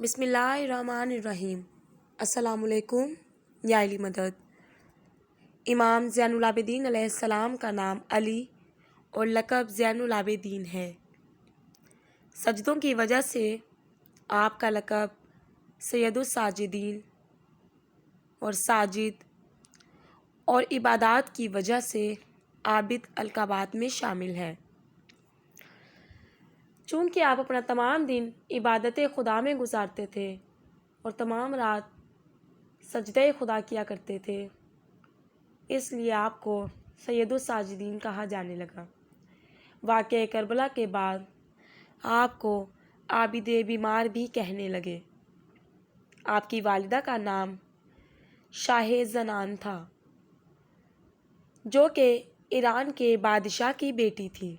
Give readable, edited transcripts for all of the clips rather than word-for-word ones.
بسم اللہ الرحمن الرحیم۔ السلام علیکم یا علی مدد۔ امام زین العابدین علیہ السلام کا نام علی اور لقب زین العابدین ہے۔ سجدوں کی وجہ سے آپ کا لقب سید الساجدین اور ساجد، اور عبادات کی وجہ سے عابد القابات میں شامل ہے۔ چونکہ آپ اپنا تمام دن عبادت خدا میں گزارتے تھے اور تمام رات سجدہ خدا کیا کرتے تھے، اس لیے آپ کو سید الساجدین کہا جانے لگا۔ واقعہ کربلا کے بعد آپ کو عابد بیمار بھی کہنے لگے۔ آپ کی والدہ کا نام شاہ زنان تھا، جو کہ ایران کے بادشاہ کی بیٹی تھی۔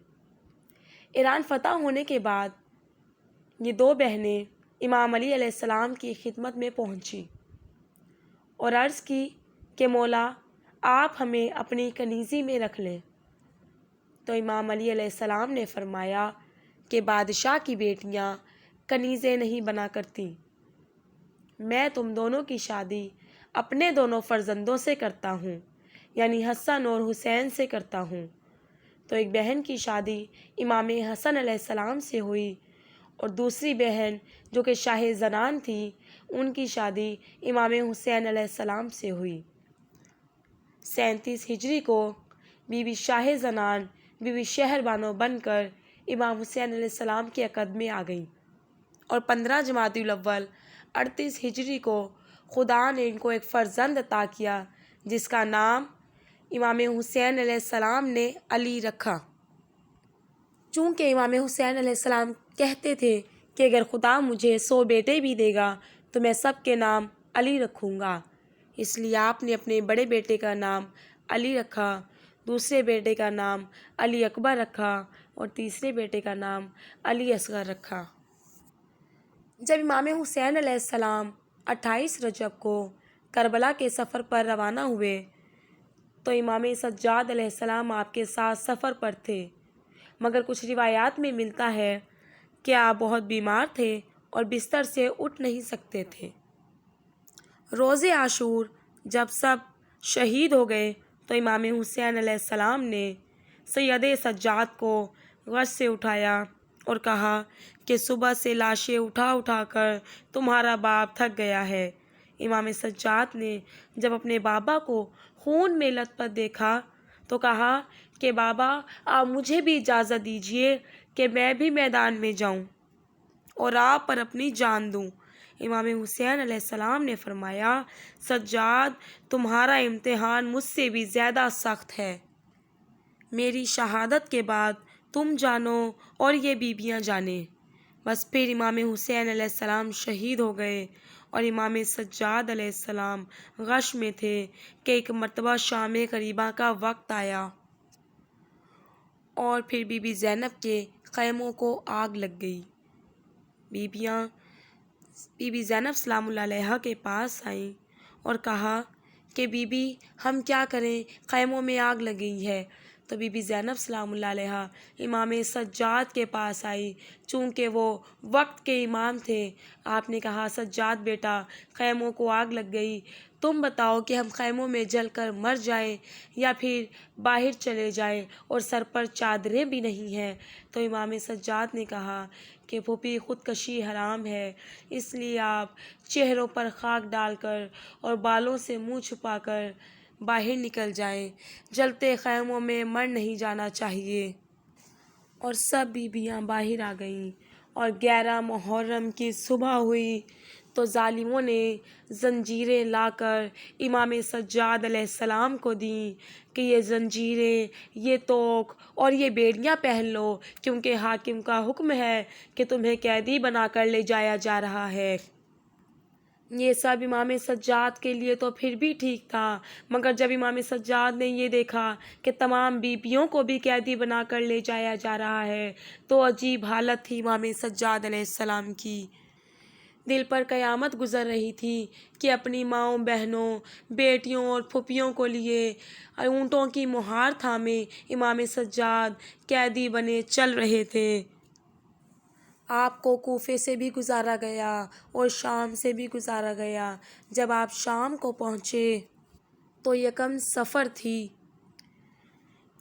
ایران فتح ہونے کے بعد یہ دو بہنیں امام علی علیہ السلام کی خدمت میں پہنچیں اور عرض کی کہ مولا، آپ ہمیں اپنی کنیزی میں رکھ لیں۔ تو امام علی علیہ السلام نے فرمایا کہ بادشاہ کی بیٹیاں کنیزیں نہیں بنا کرتیں، میں تم دونوں کی شادی اپنے دونوں فرزندوں سے کرتا ہوں، یعنی حسن اور حسین سے کرتا ہوں۔ تو ایک بہن کی شادی امام حسن علیہ السلام سے ہوئی اور دوسری بہن جو کہ شاہ زنان تھی، ان کی شادی امام حسین علیہ السلام سے ہوئی۔ 37 ہجری کو بی بی شاہ زنان بی بی شہر بانو بن کر امام حسین علیہ السلام کے عقد میں آ گئیں، اور 15 جمادی الاول 38 ہجری کو خدا نے ان کو ایک فرزند عطا کیا، جس کا نام امام حسین علیہ السلام نے علی رکھا۔ چونکہ امام حسین علیہ السلام کہتے تھے کہ اگر خدا مجھے 100 بیٹے بھی دے گا تو میں سب کے نام علی رکھوں گا، اس لیے آپ نے اپنے بڑے بیٹے کا نام علی رکھا، دوسرے بیٹے کا نام علی اکبر رکھا اور تیسرے بیٹے کا نام علی اصغر رکھا۔ جب امام حسین علیہ السلام 28 رجب کو کربلا کے سفر پر روانہ ہوئے تو امام سجاد علیہ السلام آپ کے ساتھ سفر پر تھے، مگر کچھ روایات میں ملتا ہے کہ آپ بہت بیمار تھے اور بستر سے اٹھ نہیں سکتے تھے۔ روز عاشور جب سب شہید ہو گئے تو امام حسین علیہ السلام نے سید سجاد کو غش سے اٹھایا اور کہا کہ صبح سے لاشیں اٹھا اٹھا کر تمہارا باپ تھک گیا ہے۔ امام سجاد نے جب اپنے بابا کو خون میں لت پت دیکھا تو کہا کہ بابا، آپ مجھے بھی اجازت دیجیے کہ میں بھی میدان میں جاؤں اور آپ پر اپنی جان دوں۔ امام حسین علیہ السلام نے فرمایا، سجاد، تمہارا امتحان مجھ سے بھی زیادہ سخت ہے۔ میری شہادت کے بعد تم جانو اور یہ بیبیاں جانیں۔ بس پھر امام حسین علیہ السلام شہید ہو گئے اور امام سجاد علیہ السلام غش میں تھے کہ ایک مرتبہ شام قریباں کا وقت آیا اور پھر بی بی زینب کے خیموں کو آگ لگ گئی۔ بی بی زینب سلام اللہ علیہا کے پاس آئیں اور کہا کہ بی بی، ہم کیا کریں، خیموں میں آگ لگ گئی ہے۔ تو بی بی زینب سلام اللہ علیہا امام سجاد کے پاس آئی، چونکہ وہ وقت کے امام تھے۔ آپ نے کہا، سجاد بیٹا، خیموں کو آگ لگ گئی، تم بتاؤ کہ ہم خیموں میں جل کر مر جائیں یا پھر باہر چلے جائیں، اور سر پر چادریں بھی نہیں ہیں۔ تو امام سجاد نے کہا کہ پھوپھی، خودکشی حرام ہے، اس لیے آپ چہروں پر خاک ڈال کر اور بالوں سے منہ چھپا کر باہر نکل جائیں، جلتے خیموں میں مر نہیں جانا چاہیے۔ اور سب بیبیاں باہر آ گئیں، اور 11 محرم کی صبح ہوئی تو ظالموں نے زنجیریں لا کر امام سجاد علیہ السلام کو دیں کہ یہ زنجیریں، یہ توق اور یہ بیڑیاں پہن لو، کیونکہ حاکم کا حکم ہے کہ تمہیں قیدی بنا کر لے جایا جا رہا ہے۔ یہ سب امام سجاد کے لیے تو پھر بھی ٹھیک تھا، مگر جب امام سجاد نے یہ دیکھا کہ تمام بیبیوں کو بھی قیدی بنا کر لے جایا جا رہا ہے تو عجیب حالت تھی امام سجاد علیہ السلام کی۔ دل پر قیامت گزر رہی تھی کہ اپنی ماؤں، بہنوں، بیٹیوں اور پھوپھیوں کو لیے اونٹوں کی مہار تھامے امام سجاد قیدی بنے چل رہے تھے۔ آپ کو کوفے سے بھی گزارا گیا اور شام سے بھی گزارا گیا۔ جب آپ شام کو پہنچے تو یکم سفر تھی۔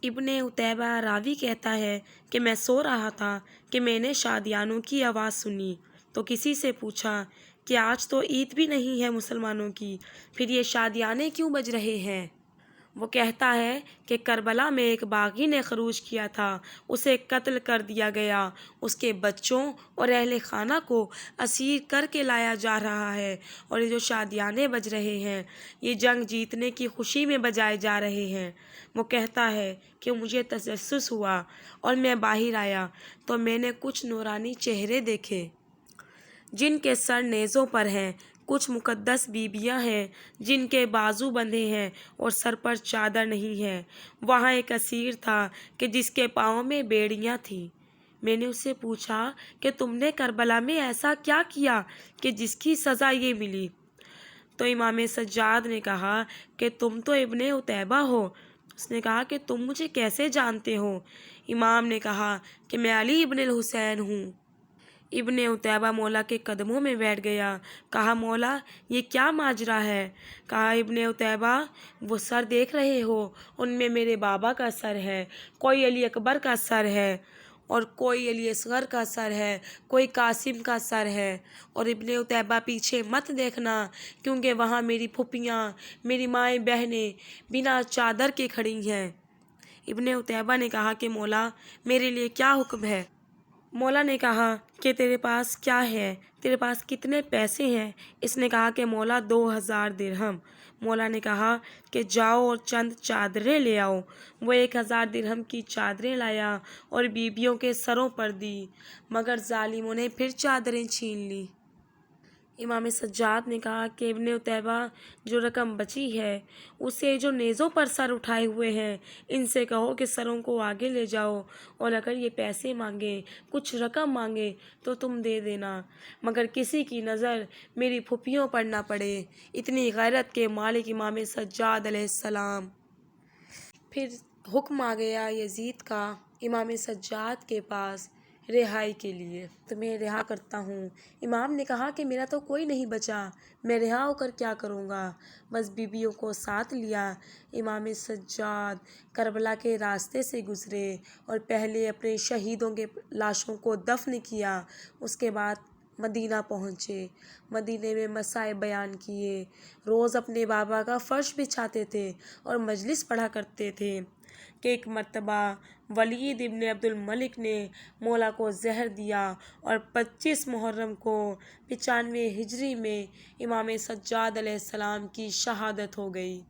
ابن عتیبہ راوی کہتا ہے کہ میں سو رہا تھا کہ میں نے شادیانوں کی آواز سنی تو کسی سے پوچھا کہ آج تو عید بھی نہیں ہے مسلمانوں کی، پھر یہ شادیانے کیوں بج رہے ہیں؟ وہ کہتا ہے کہ کربلا میں ایک باغی نے خروج کیا تھا، اسے قتل کر دیا گیا، اس کے بچوں اور اہل خانہ کو اسیر کر کے لایا جا رہا ہے، اور یہ جو شادیانے بج رہے ہیں یہ جنگ جیتنے کی خوشی میں بجائے جا رہے ہیں۔ وہ کہتا ہے کہ مجھے تجسس ہوا اور میں باہر آیا تو میں نے کچھ نورانی چہرے دیکھے جن کے سر نیزوں پر ہیں، کچھ مقدس بیبیاں ہیں جن کے بازو بندھے ہیں اور سر پر چادر نہیں ہے۔ وہاں ایک اسیر تھا کہ جس کے پاؤں میں بیڑیاں تھیں۔ میں نے اس سے پوچھا کہ تم نے کربلا میں ایسا کیا کیا کہ جس کی سزا یہ ملی؟ تو امام سجاد نے کہا کہ تم تو ابن عتیبہ ہو۔ اس نے کہا کہ تم مجھے کیسے جانتے ہو؟ امام نے کہا کہ میں علی ابن الحسین ہوں۔ ابن عتیبہ مولا کے قدموں میں بیٹھ گیا۔ کہا مولا یہ کیا ماجرا ہے؟ کہا ابن عتیبہ وہ سر دیکھ رہے ہو، ان میں میرے بابا کا سر ہے، کوئی علی اکبر کا سر ہے اور کوئی علی اصغر کا سر ہے، کوئی قاسم کا سر ہے۔ اور ابن عتیبہ پیچھے مت دیکھنا کیونکہ وہاں میری پھپھیاں، میری مائیں بہنیں بنا چادر کے کھڑی ہیں۔ ابن عتیبہ نے کہا کہ مولا میرے لیے کیا حکم ہے؟ مولا نے کہا کہ تیرے پاس کیا ہے، تیرے پاس کتنے پیسے ہیں؟ اس نے کہا کہ مولا 2000 درہم۔ مولا نے کہا کہ جاؤ اور چند چادریں لے آؤ۔ وہ 1000 درہم کی چادریں لایا اور بیبیوں کے سروں پر دی، مگر ظالموں نے پھر چادریں چھین لی۔ امام سجاد نے کہا کہ ابن عتیبہ جو رقم بچی ہے اسے جو نیزوں پر سر اٹھائے ہوئے ہیں ان سے کہو کہ سروں کو آگے لے جاؤ، اور اگر یہ پیسے مانگیں، کچھ رقم مانگے تو تم دے دینا، مگر کسی کی نظر میری پھپھیوں پر نہ پڑے۔ اتنی غیرت کے مالک امام سجاد علیہ السلام۔ پھر حکم آ گیا یزید کا امام سجاد کے پاس رہائی کے لیے، تمہیں رہا کرتا ہوں۔ امام نے کہا کہ میرا تو کوئی نہیں بچا، میں رہا ہو کر کیا کروں گا؟ بس بیبیوں کو ساتھ لیا۔ امام سجاد کربلا کے راستے سے گزرے اور پہلے اپنے شہیدوں کے لاشوں کو دفن کیا، اس کے بعد مدینہ پہنچے، مدینے میں مسائل بیان کیے، روز اپنے بابا کا فرش بچھاتے تھے اور مجلس پڑھا کرتے تھے کہ ایک مرتبہ ولید ابن عبد الملک نے مولا کو زہر دیا اور 25 محرم کو 95 ہجری میں امام سجاد علیہ السلام کی شہادت ہو گئی۔